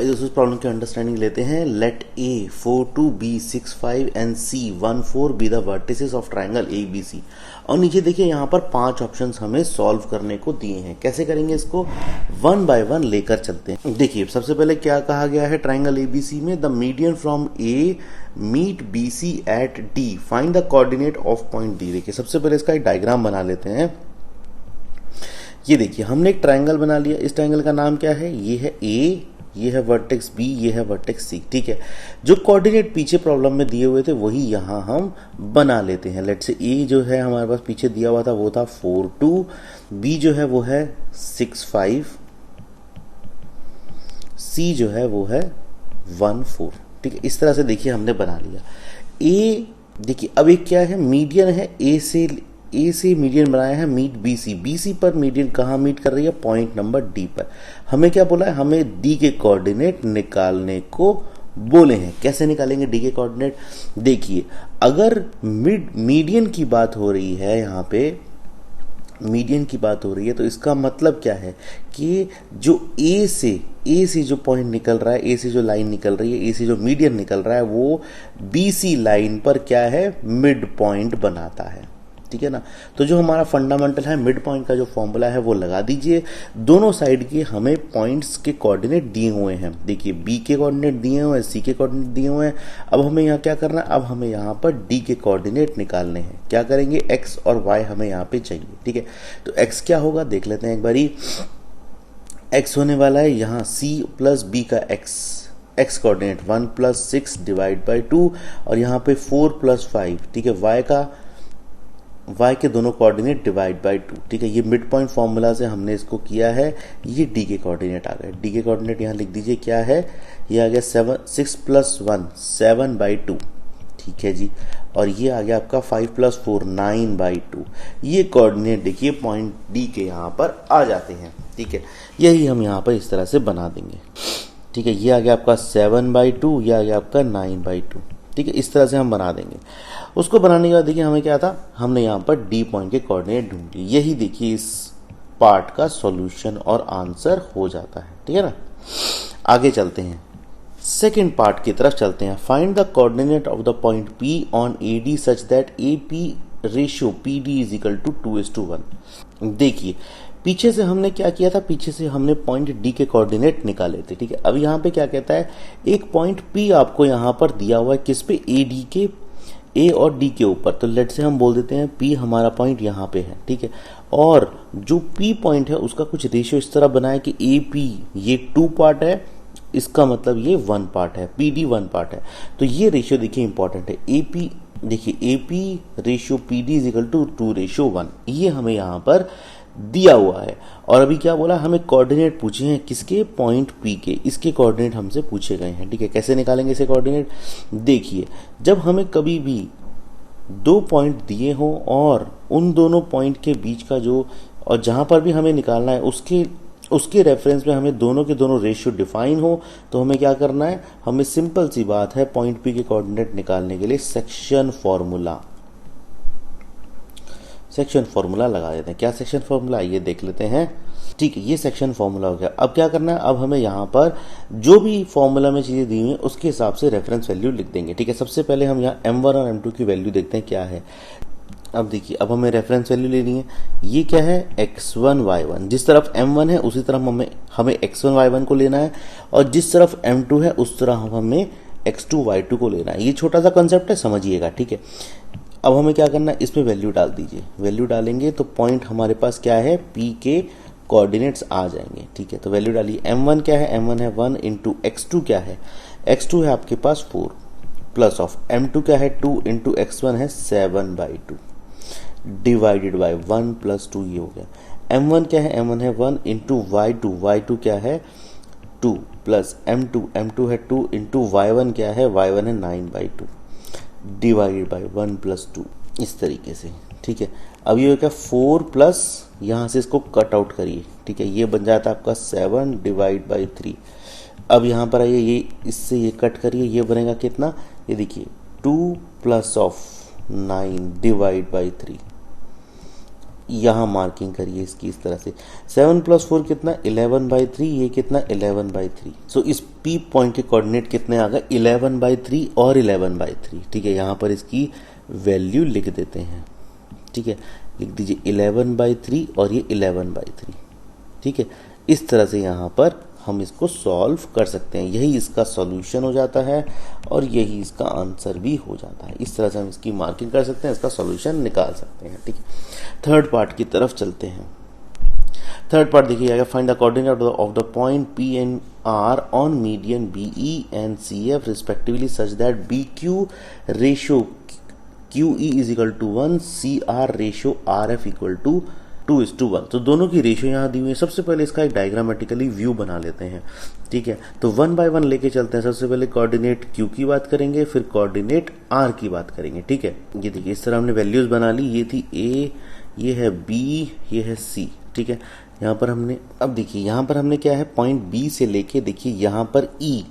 इस प्रॉब्लम की अंडरस्टैंडिंग लेते हैं। Let A 4 2 B 6 5 and C 1 4 be the vertices of triangle A B C. और नीचे देखिए यहाँ पर 5 ऑप्शंस हमें सॉल्व करने को दिए हैं। कैसे करेंगे इसको, वन बाय वन लेकर चलते हैं। देखिए सबसे पहले क्या कहा गया है ट्राइंगल ए बी सी में, the median from A meet B C at D, find the coordinate of point D. देखिए सबसे पहले इसका एक डायग्राम बना लेते हैं। ये देखिए हमने एक ट्राइंगल बना लिया। इस ट्राइंगल का नाम क्या है, ये है ए, ये है वर्टेक्स बी, ये है वर्टेक्स सी। ठीक है, जो कोऑर्डिनेट पीछे प्रॉब्लम में दिए हुए थे वही यहां हम बना लेते हैं। लेट्स से ए जो है हमारे पास पीछे दिया हुआ था वो था 4 2, बी जो है वो है 6 5, सी जो है वो है 1 4। ठीक है, इस तरह से देखिए हमने बना लिया। ए देखिए अब एक क्या है, मीडियन है, ए से मीडियन बनाया है, meet B C. B C पर मीडियन कहाँ मीट कर रही है, पॉइंट नंबर डी पर। हमें क्या बोला है, हमें डी के कोऑर्डिनेट निकालने को बोले हैं। कैसे निकालेंगे डी के कोऑर्डिनेट, देखिए अगर मीडियन की बात हो रही है, यहाँ पे मीडियन की बात हो रही है, तो इसका मतलब क्या है कि जो ए से जो पॉइंट निकल रहा है, ए से जो लाइन निकल रही है, ए से जो मीडियन निकल रहा है वो बी सी लाइन पर क्या है, मिड पॉइंट बनाता है। ठीक है ना, तो जो हमारा फंडामेंटल है मिड पॉइंट का जो फॉर्मूला है वो लगा दीजिए। दोनों साइड के हमें पॉइंट्स के कोऑर्डिनेट दिए हुए हैं। देखिए बी के कोऑर्डिनेट दिए हुए हैं, सी के कोऑर्डिनेट दिए हुए हैं। अब हमें यहाँ क्या करना है, अब हमें यहाँ पर डी के कोऑर्डिनेट निकालने हैं। क्या करेंगे, एक्स और वाई हमें यहाँ पे चाहिए। ठीक है, तो एक्स क्या होगा देख लेते हैं एक बारी। एक्स होने वाला है यहाँ सी प्लस बी का एक्स कोऑर्डिनेट 1 + 6 डिवाइड बाई 2, और यहाँ पे 4 + 5। ठीक है, y के दोनों कोऑर्डिनेट डिवाइड बाई 2। ठीक है, ये मिड पॉइंट फॉर्मूला से हमने इसको किया है। ये डी के कोऑर्डिनेट आ गए। डी के कोऑर्डिनेट यहाँ लिख दीजिए क्या है, ये आ गया 6 + 1 7/2। ठीक है जी, और ये आ गया आपका 5 + 4 9/2। ये कोऑर्डिनेट देखिए पॉइंट डी के यहाँ पर आ जाते हैं। ठीक है, यही हम यहाँ पर इस तरह से बना देंगे। ठीक है, ये आ गया आपका 7/2, ये आ गया आपका 9/2। ठीक है, इस तरह से हम बना देंगे। उसको बनाने के बाद देखिए हमें क्या था, हमने यहाँ पर डी पॉइंट के कोऑर्डिनेट ढूंढ लिए। यही देखिए इस पार्ट का सॉल्यूशन और आंसर हो जाता है। ठीक है ना, आगे चलते हैं, सेकेंड पार्ट की तरफ चलते हैं। Find the coordinate of the point P on A D such that A P ratio P D is equal to 2:1। देखिए पीछे से हमने क्या किया था, पीछे से हमने पॉइंट डी के कोऑर्डिनेट निकाले थे। ठीक है, अब यहाँ पे क्या कहता है, एक पॉइंट पी आपको यहाँ पर दिया हुआ है, किस पे, ए डी के, ए और डी के ऊपर। तो लेट से हम बोल देते हैं पी हमारा पॉइंट यहाँ पे है। ठीक है, और जो पी पॉइंट है उसका कुछ रेशियो इस तरह बना है कि ए पी ये 2 पार्ट है, इसका मतलब ये 1 पार्ट है, पी डी 1 पार्ट है। तो ये रेशियो देखिए इंपॉर्टेंट है। ए पी देखिए, A P ratio P D is equal to 2:1। ये हमें यहाँ पर दिया हुआ है। और अभी क्या बोला, हमें कोऑर्डिनेट पूछे हैं किसके, पॉइंट पी के। इसके कोऑर्डिनेट हमसे पूछे गए हैं। ठीक है, कैसे निकालेंगे इसे कोऑर्डिनेट, देखिए जब हमें कभी भी 2 पॉइंट दिए हो और उन दोनों पॉइंट के बीच का जो, और जहां पर भी हमें निकालना है उसके रेफरेंस में हमें दोनों के दोनों रेशियो डिफाइन हो, तो हमें क्या करना है, हमें सिंपल सी बात है पॉइंट पी के कोऑर्डिनेट निकालने के लिए सेक्शन फॉर्मूला लगा देते हैं। क्या सेक्शन फॉर्मूला, ये देख लेते हैं। ठीक है, ये सेक्शन फॉर्मूला हो गया। अब क्या करना है, अब हमें यहाँ पर जो भी फॉर्मूला में चीजें दी हुई हैं उसके हिसाब से रेफरेंस वैल्यू लिख देंगे। ठीक है, सबसे पहले हम यहाँ m1 और m2 की वैल्यू देखते हैं क्या है। अब देखिए, अब हमें रेफरेंस वैल्यू लेनी है। ये क्या है, x1 y1। जिस तरफ m1 है उसी तरफ हमें x1 y1 को लेना है, और जिस तरफ m2 है उस तरह हमें x2 y2 को लेना है। ये छोटा सा कंसेप्ट है, समझिएगा। ठीक है, अब हमें क्या करना है, इसमें वैल्यू डाल दीजिए। वैल्यू डालेंगे तो पॉइंट हमारे पास क्या है, पी के कोऑर्डिनेट्स आ जाएंगे। ठीक है, तो वैल्यू डालिए। m1 क्या है, m1 है 1 इंटू x2 क्या है, x2 है आपके पास 4 प्लस ऑफ m2 क्या है 2 इंटू x1 है 7/2 डिवाइडेड बाई 1 + 2। ये हो गया। m1 क्या है, m1 है 1 इंटू y2 क्या है 2 प्लस m2 है 2 इंटू y1 क्या है, y1 है 9/2 डिवाइडेड बाई 1 + 2, इस तरीके से। ठीक है, अब ये क्या 4 प्लस, यहाँ से इसको कट आउट करिए। ठीक है, ये बन जाता है आपका 7 डिवाइड बाई 3। अब यहाँ पर आइए, ये इससे ये कट करिए, ये बनेगा कितना, ये देखिए 2 + 9 डिवाइड बाई 3। यहाँ मार्किंग करिए इसकी इस तरह से। 7 + 4 कितना 11/3, ये कितना 11/3। सो इस P पॉइंट के कोऑर्डिनेट कितने आ गए 11/3 और 11/3। ठीक है, यहाँ पर इसकी वैल्यू लिख देते हैं। ठीक है, लिख दीजिए 11/3 और ये 11/3। ठीक है, इस तरह से यहाँ पर हम इसको सॉल्व कर सकते हैं। यही इसका सॉल्यूशन हो जाता है और यही इसका आंसर भी हो जाता है। इस तरह से हम इसकी मार्किंग कर सकते हैं, इसका सॉल्यूशन निकाल सकते हैं। ठीक है, थर्ड पार्ट की तरफ चलते हैं। थर्ड पार्ट देखिए, find the coordinate of the point P and R on median BE and CF respectively such that BQ ratio QE is equal to 1, CR ratio RF equal to 2:1। तो दोनों की ratio यहाँ दी हुई है। सबसे पहले इसका एक डायग्रामेटिकली व्यू बना लेते हैं। ठीक है, तो 1 by 1 लेके चलते हैं। सबसे पहले कोऑर्डिनेट Q की बात करेंगे, फिर कोऑर्डिनेट R की बात करेंगे। ठीक है, ये देखिए इस तरह हमने वैल्यूज बना ली। ये थी A, ये है B, ये है C। ठीक है, यहाँ पर हमने अब देखिए यहाँ पर हमने क्या है पॉइंट B से लेके देखिए यहाँ पर E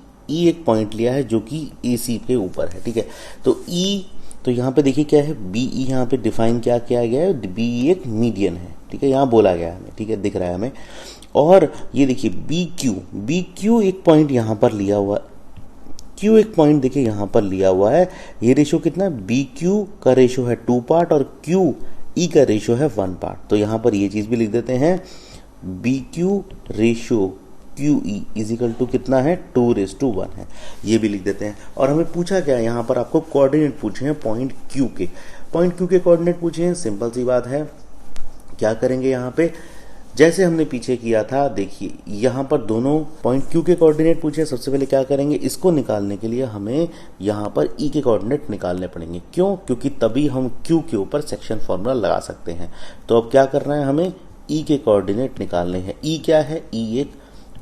एक पॉइंट लिया है जो कि AC के ऊपर है। ठीक है, तो तो यहाँ पे देखिए क्या है BE, यहाँ पे डिफाइन क्या किया गया है, BE एक मीडियन है। ठीक है, यहाँ बोला गया है हमें। ठीक है, दिख रहा है हमें। और ये देखिए BQ एक पॉइंट यहाँ पर लिया हुआ है। Q एक पॉइंट देखिए यहाँ पर लिया हुआ है। ये रेशियो कितना है, BQ का रेशियो है 2 पार्ट और QE का रेशियो है 1 पार्ट। तो यहाँ पर ये चीज भी लिख देते हैं, BQ ratio QE is equal to कितना है 2:1 है। ये भी लिख देते हैं। और हमें पूछा क्या है, यहाँ पर आपको कोऑर्डिनेट पूछे हैं पॉइंट Q के। पॉइंट Q के कोऑर्डिनेट पूछे हैं, सिंपल सी बात है। क्या करेंगे यहाँ पे, जैसे हमने पीछे किया था, देखिए यहाँ पर दोनों पॉइंट Q के कोऑर्डिनेट पूछे। सबसे पहले क्या करेंगे, इसको निकालने के लिए हमें यहाँ पर E के कोऑर्डिनेट निकालने पड़ेंगे। क्यों, क्योंकि तभी हम Q के ऊपर सेक्शन फॉर्मूला लगा सकते हैं। तो अब क्या करना है, हमें E के कोऑर्डिनेट निकालने हैं। E क्या है, E एक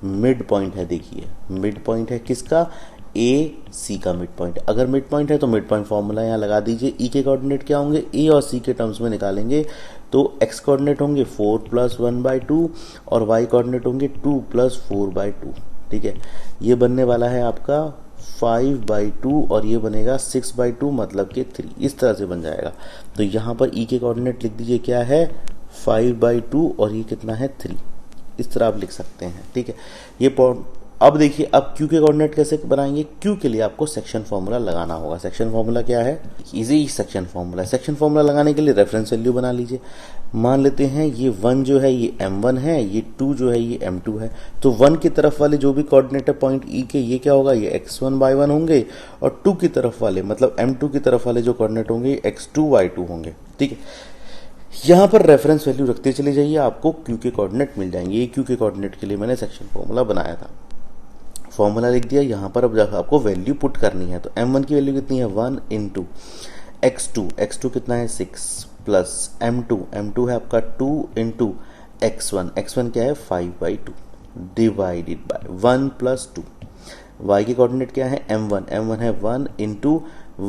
मिड पॉइंट है। देखिए मिड पॉइंट है किसका, AC का मिड पॉइंट। अगर मिड पॉइंट है तो मिड पॉइंट फॉर्मूला यहाँ लगा दीजिए। E के कोऑर्डिनेट क्या होंगे, A और C के टर्म्स में निकालेंगे तो X कोऑर्डिनेट होंगे 4 + 1/2 और Y कोऑर्डिनेट होंगे 2 + 4/2। ठीक है, ये बनने वाला है आपका 5/2 और ये बनेगा 6/2 मतलब कि 3। इस तरह से बन जाएगा। तो यहाँ पर E के कोऑर्डिनेट लिख दीजिए क्या है 5/2 और ये कितना है 3। इस तरह आप लिख सकते हैं। ठीक है, ये अब देखिए अब Q के कोऑर्डिनेट कैसे बनाएंगे। Q के लिए आपको सेक्शन फॉर्मूला लगाना होगा। सेक्शन फॉर्मूला क्या है, easy section formula. Section formula लगाने के लिए रेफरेंस वैल्यू बना लीजिए। मान लेते हैं ये 1 जो है ये M1 है, ये 2 जो है ये M2 है। तो 1 की तरफ वाले जो भी कोऑर्डिनेट है पॉइंट E के, ये क्या होगा, ये x1y1 होंगे और 2 की तरफ वाले मतलब M2 की तरफ वाले जो कोऑर्डिनेट होंगे ये x2y2 होंगे। ठीक है, यहाँ पर रेफरेंस वैल्यू रखते चले जाइए, आपको Q के कोऑर्डिनेट मिल जाएंगे। ये Q के कोऑर्डिनेट के लिए मैंने सेक्शन फॉर्मूला बनाया था। फॉर्मूला लिख दिया। यहाँ पर अब आपको वैल्यू पुट करनी है। तो M1 की वैल्यू कितनी है 1 × x2 कितना है 6 प्लस M2 है आपका 2 × x1 क्या है 5/2 डिवाइडेड बाय 1 + 2। y के कोऑर्डिनेट क्या है M1 है 1 ×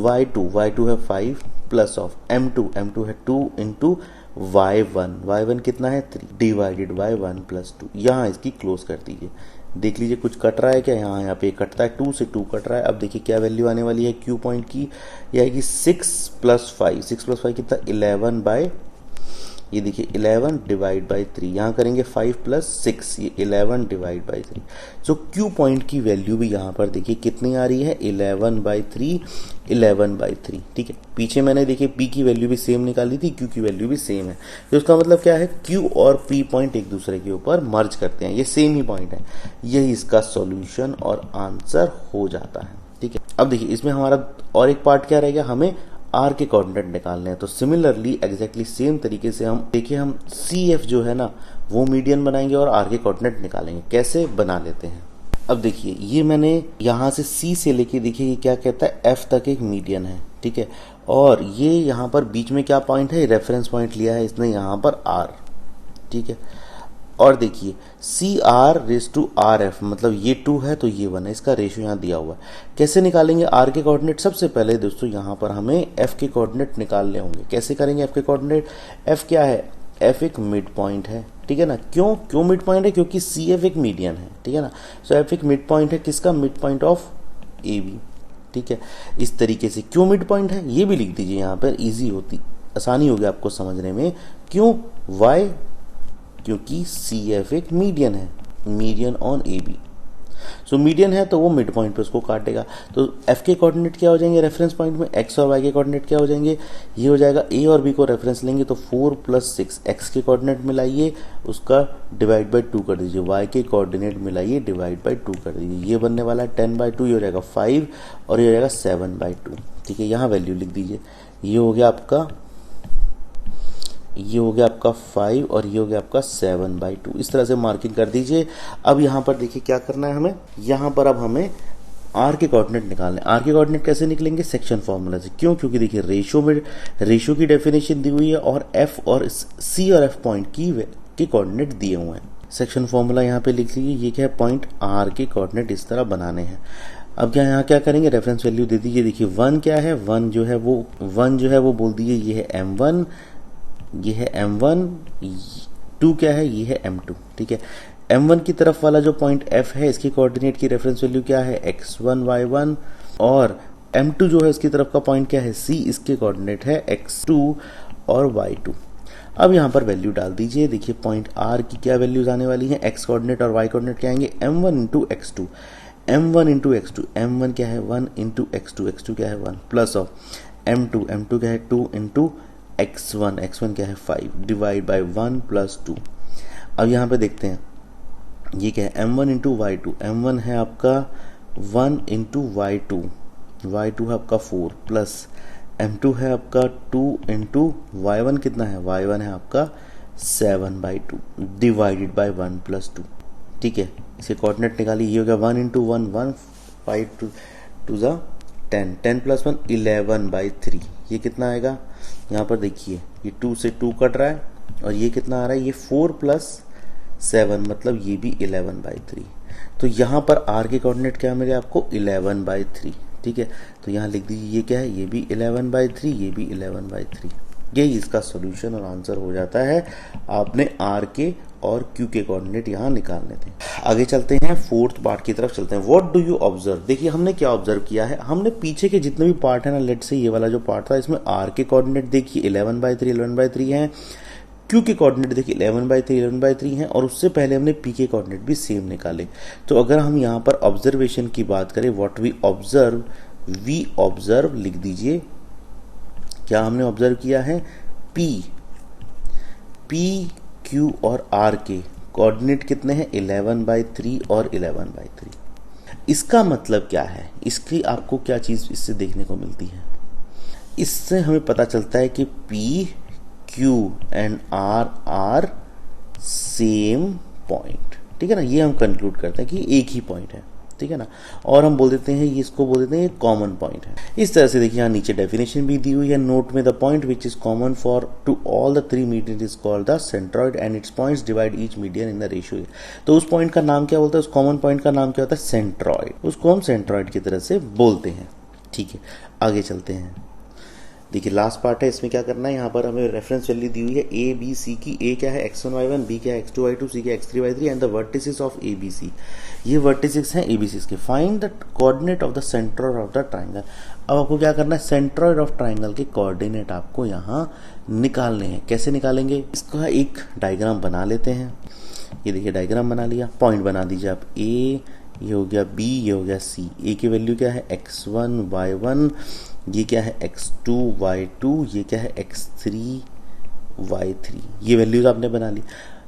y2 है 5 प्लस ऑफ M2 है 2 × y1 कितना है 3 डिवाइडेड बाय 1 + 2। यहाँ इसकी क्लोज कर दीजिए। देख लीजिए कुछ कट रहा है क्या, यहाँ पे कटता है, 2 से 2 कट रहा है। अब देखिए क्या वैल्यू आने वाली है Q पॉइंट की, यह आएगी 6 + 5 कितना 11 बाय, ये देखिए 11 डिवाइड बाई 3। यहाँ करेंगे 5 + 6, ये 11 divide by 3। So Q point की वैल्यू भी यहाँ पर देखिए कितनी आ रही है 11/3। ठीक है, पीछे मैंने देखिए P की वैल्यू भी सेम निकाली थी, Q की वैल्यू भी सेम है। तो इसका मतलब क्या है, Q और P पॉइंट एक दूसरे के ऊपर मर्ज करते हैं, ये सेम ही पॉइंट है। यही इसका सॉल्यूशन और आंसर हो जाता है। ठीक है, अब देखिए इसमें हमारा और एक पार्ट क्या रहेगा, हमें R के कोऑर्डिनेट निकालने हैं। तो सिमिलरली एग्जैक्टली सेम तरीके से हम देखिए हम CF जो है ना वो मीडियन बनाएंगे और R के कोऑर्डिनेट निकालेंगे। कैसे बना लेते हैं, अब देखिए ये मैंने यहाँ से C से लेके देखिए ये क्या कहता है F तक एक मीडियन है। ठीक है, और ये यहाँ पर बीच में क्या पॉइंट है, रेफरेंस पॉइंट लिया है इसने यहाँ पर R। ठीक है, और देखिए CR/RF मतलब ये 2 है तो ये 1 है, इसका रेशियो यहाँ दिया हुआ है। कैसे निकालेंगे R के कोऑर्डिनेट, सबसे पहले दोस्तों यहाँ पर हमें F के कोऑर्डिनेट निकालने होंगे। कैसे करेंगे F के कोऑर्डिनेट, F क्या है, F एक मिड पॉइंट है। ठीक है ना, क्यों मिड पॉइंट है, क्योंकि CF एक मीडियन है। ठीक है ना, सो F एक मिड पॉइंट है, किसका, मिड पॉइंट ऑफ AB। ठीक है, इस तरीके से क्यों मिड पॉइंट है ये भी लिख दीजिए, यहाँ पर ईजी होती आसानी होगी आपको समझने में। क्यों? वाई? क्योंकि सी एफ एक मीडियन है, median on A B. So median है तो वो मिड पॉइंट पे उसको काटेगा। तो एफ के कोऑर्डिनेट क्या हो जाएंगे रेफरेंस पॉइंट में? एक्स और वाई के कोऑर्डिनेट क्या हो जाएंगे? ये हो जाएगा ए और बी को रेफरेंस लेंगे तो 4 + 6, एक्स के कोऑर्डिनेट मिलाइए उसका डिवाइड बाई 2 कर दीजिए, वाई के कोऑर्डिनेट मिलाइए डिवाइड बाई 2 कर दीजिए, ये बनने वाला है 10/2, ये हो जाएगा 5 और ये हो जाएगा 7/2। ठीक है, यहाँ वैल्यू लिख दीजिए। ये हो गया आपका 5 और ये हो गया आपका 7/2। इस तरह से मार्किंग कर दीजिए। अब यहाँ पर देखिए क्या करना है हमें, यहाँ पर अब हमें आर के कोऑर्डिनेट निकालने। आर के कोऑर्डिनेट कैसे निकलेंगे? सेक्शन फॉर्मूला से। क्यों? क्योंकि देखिए रेशियो की डेफिनेशन दी हुई है और एफ और सी और एफ पॉइंट के कोऑर्डिनेट दिए हुए हैं। सेक्शन फॉर्मूला यहाँ पे लिख लीजिए। ये क्या है? पॉइंट आर के कोऑर्डिनेट इस तरह बनाने हैं। अब क्या यहाँ क्या करेंगे? रेफरेंस वैल्यू दे दीजिए। देखिए 1 क्या है? 1 जो है वो बोल दीजिए ये है m1, ये है m1, 2 क्या है? ये है m2। ठीक है, m1 की तरफ वाला जो पॉइंट f है इसकी कोऑर्डिनेट की रेफरेंस वैल्यू क्या है? x1 y1, और m2 जो है इसकी तरफ का पॉइंट क्या है? c, इसके कोऑर्डिनेट है x2 और y2। अब यहाँ पर वैल्यू डाल दीजिए। देखिए पॉइंट r की क्या वैल्यूज आने वाली हैं? x कोऑर्डिनेट और y कोऑर्डिनेट क्या आएंगे? m1 × x2, m1 × x2, m1 क्या है? 1 × x2, x2 क्या है? 1 प्लस ऑफ m2, m2 क्या है? 2 × x1, x1 क्या है? 5 डिवाइड बाय 1 + 2। अब यहाँ पे देखते हैं ये क्या है? m1 × y2, m1 है आपका 1 × y2, y2 है आपका 4 प्लस m2 है आपका 2 × y1 कितना है? y1 है आपका 7/2 डिवाइडेड बाय 1 + 2। ठीक है, इसके कोऑर्डिनेट निकालिए। ये हो गया 1 × 1 1, 5 2 10, 10 + 1 11/3। ये कितना आएगा? यहाँ पर देखिए ये 2 से 2 कट रहा है और ये कितना आ रहा है? ये 4 + 7 मतलब ये भी 11/3। तो यहाँ पर r के कोऑर्डिनेट क्या मिले आपको? 11/3। ठीक है, तो यहाँ लिख दीजिए ये क्या है? ये भी 11/3, ये भी 11/3। यही इसका सॉल्यूशन और आंसर हो जाता है। आपने आर के और क्यू के कोऑर्डिनेट यहाँ निकालने थे। आगे चलते हैं, फोर्थ पार्ट की तरफ चलते हैं। What do you observe? देखिए हमने क्या ऑब्जर्व किया है, हमने पीछे के जितने भी पार्ट है ना, लेट से ये वाला जो पार्ट था इसमें आर के कोऑर्डिनेट देखिए 11/3 हैं, क्यू के कोऑर्डिनेट देखिए 11/3 हैं, और उससे पहले हमने पी के कोऑर्डिनेट भी सेम निकाले। तो अगर हम यहाँ पर ऑब्जर्वेशन की बात करें, व्हाट वी ऑब्जर्व लिख दीजिए। क्या हमने ऑब्जर्व किया है? पी क्यू और आर के कोऑर्डिनेट कितने हैं? 11/3 और 11/3। इसका मतलब क्या है? इसकी आपको क्या चीज इससे देखने को मिलती है? इससे हमें पता चलता है कि P Q and R same point. ठीक है ना, ये हम कंक्लूड करते हैं कि एक ही पॉइंट है। ठीक है ना, और हम बोल देते हैं ये, इसको बोल देते हैं ये कॉमन पॉइंट है। इस तरह से देखिए यहाँ नीचे डेफिनेशन भी दी हुई है। नोट में the point which is common for to all the 3 median is called the centroid and its points divide each median in the ratio. तो उस पॉइंट का नाम क्या बोलता है? उस कॉमन पॉइंट का नाम क्या होता है? सेंट्रॉइड। उसको हम सेंट्रॉइड की तरह से बोलते हैं। ठीक है, आगे चलते हैं। देखिए लास्ट पार्ट है, इसमें क्या करना है? यहाँ पर हमें रेफरेंस वैल्यू दी हुई है ए बी सी की। ए क्या है? x1 y1, बी क्या है? x2 y2, सी क्या है? x3 y3 and the vertices of A B C. ये वर्टिसेस हैं ए बी सी के। Find the coordinate of the centroid of the triangle. अब आपको क्या करना है? सेंट्रॉइड ऑफ ट्राइंगल के कोऑर्डिनेट आपको यहाँ निकालने हैं। कैसे निकालेंगे? इसका एक डायग्राम बना लेते हैं। ये देखिए डायग्राम बना लिया। पॉइंट बना दीजिए आप। ए, ये हो गया बी, ये हो गया सी। ए की वैल्यू क्या है? x1 y1, ये क्या है? x2 y2, ये क्या है? x3 y3। ये वैल्यूज आपने बना ली।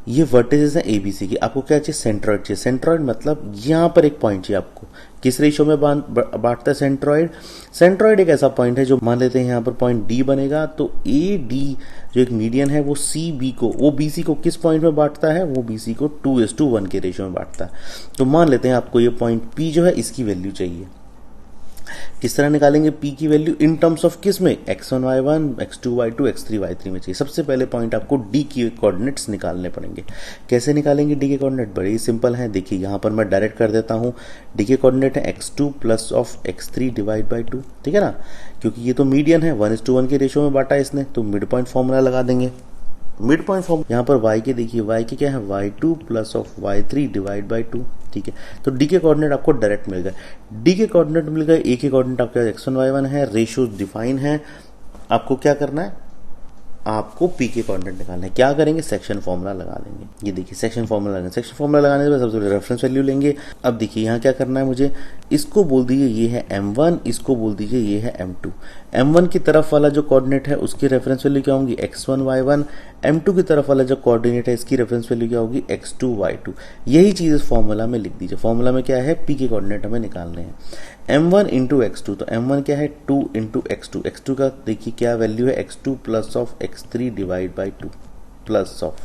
ये वर्टिसेस हैं एबीसी की। आपको क्या चाहिए? सेंट्रॉइड चाहिए। सेंट्रॉइड मतलब यहाँ पर एक पॉइंट चाहिए आपको। किस रेशियो में बांटता है सेंट्रॉइड? सेंट्रॉइड एक ऐसा पॉइंट है जो मान लेते हैं यहाँ पर पॉइंट डी बनेगा, तो ए डी जो एक मीडियन है वो सी बी को, वो बी सी को किस पॉइंट में बांटता है? वो बी सी को 2:1 के रेशियो में बांटता है। तो मान लेते हैं आपको ये पॉइंट पी जो है इसकी वैल्यू चाहिए। किस तरह निकालेंगे पी की वैल्यू? इन टर्म्स ऑफ किस में? x1 y1, x2 y2, x3 y3 में चाहिए। सबसे पहले पॉइंट आपको डी की कोऑर्डिनेट्स निकालने पड़ेंगे। कैसे निकालेंगे डी के कोऑर्डिनेट? बड़े ही सिंपल है। देखिए यहाँ पर मैं डायरेक्ट कर देता हूँ। डी के कोऑर्डिनेट है x2 plus of x3 divide by 2। ठीक है ना, क्योंकि ये तो मीडियन है, 1:1 के रेशियो में बांटा है इसने, तो मिड पॉइंट फॉर्मूला लगा देंगे। मिड पॉइंट फॉर्म यहाँ पर y के देखिए, y के क्या है? y2 plus of y3 divide by 2। ठीक है, तो डी के कोऑर्डिनेट आपको डायरेक्ट मिल गए। डी के कोऑर्डिनेट मिल गए। ए के कोऑर्डिनेट आपका x1 y1 है। रेशियो डिफाइन है। आपको क्या करना है? आपको पी के कोऑर्डिनेट निकालना है। क्या करेंगे, सेक्शन फॉर्मूला लगा लेंगे। ये देखिए सेक्शन फॉर्मूला लगाएंगे। सेक्शन फॉर्मूला लगाने के बाद सबसे पहले रेफरेंस वैल्यू लेंगे। अब देखिए यहाँ क्या करना है मुझे, इसको बोल दीजिए ये है m1, इसको बोल दीजिए ये है m2। m1 की तरफ वाला जो कोऑर्डिनेट है उसकी रेफरेंस वैल्यू क्या होगी, x1 y1। m2 की तरफ वाला जो कोऑर्डिनेट है इसकी रेफरेंस वैल्यू क्या होगी, x2 y2। यही चीज इस फॉर्मूला में लिख दीजिए। फॉर्मूला में क्या है, पी के कोऑर्डिनेट हमें निकालने हैं। m1 इंटू x2, तो m1 क्या है 2 इंटू x2। x2 का देखिए क्या वैल्यू है, x2 plus of x3 divide by 2 plus of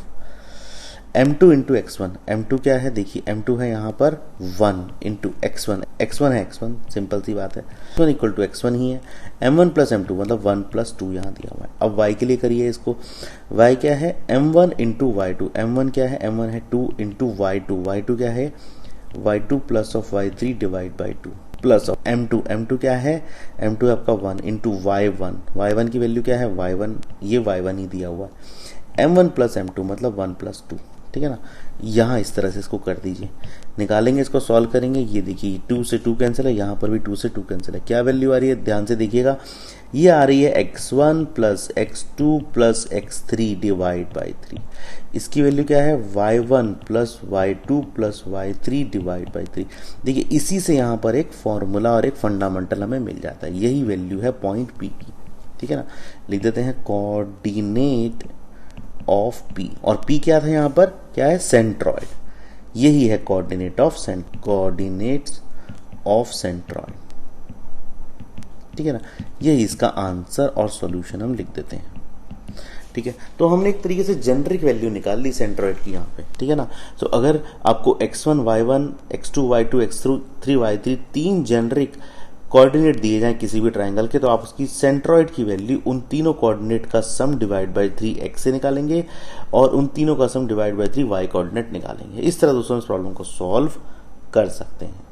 m2 into x1। m2 क्या है, देखिए m2 है यहाँ पर 1 इंटू x1। x1 है x1, सिंपल सी बात है, x1 इक्वल टू x1 ही है। m1 प्लस m2 मतलब 1 प्लस 2 यहाँ दिया हुआ है। अब y के लिए करिए इसको, y क्या है m1 इंटू y2। m1 क्या है, m1 है 2 इंटू y2। y2 क्या है, y2 plus of y3 divide by 2 plus of m2। m2 क्या है, m2 है आपका 1 इंटू y1। y1 की वैल्यू क्या है, y1, ये y1 ही दिया हुआ है। m1 प्लस m2 मतलब 1 प्लस 2, ठीक है ना। यहाँ इस तरह से इसको कर दीजिए, निकालेंगे, इसको सॉल्व करेंगे। ये देखिए 2 से 2 कैंसिल है, यहाँ पर भी 2 से 2 कैंसिल है। क्या वैल्यू आ रही है, ध्यान से देखिएगा, ये आ रही है x1 plus x2 plus x3 divide by 3। इसकी वैल्यू क्या है, y1 plus y2 plus y3 divide by 3। देखिए इसी से यहाँ पर एक फॉर्मूला और एक फंडामेंटल हमें मिल जाता है। यही वैल्यू है पॉइंट पी की, ठीक है ना। लिख देते हैं कोऑर्डिनेट ऑफ P, और P क्या था यहाँ पर, क्या है, सेंट्रॉइड। यही है कोऑर्डिनेट ऑफ सेंट्रॉइड, ठीक है ना। यही इसका आंसर और सॉल्यूशन हम लिख देते हैं, ठीक है। तो हमने एक तरीके से जेनरिक वैल्यू निकाल ली सेंट्रॉइड की यहाँ पे, ठीक है ना। तो अगर आपको x1 y1 x2 y2 x3 y3 तीन जेनरिक कोऑर्डिनेट दिए जाएं किसी भी ट्रायंगल के, तो आप उसकी सेंट्रॉइड की वैल्यू उन तीनों कोऑर्डिनेट का सम डिवाइड बाय 3x से निकालेंगे और उन तीनों का सम डिवाइड बाय 3 y कोऑर्डिनेट निकालेंगे। इस तरह दोस्तों इस प्रॉब्लम को सॉल्व कर सकते हैं।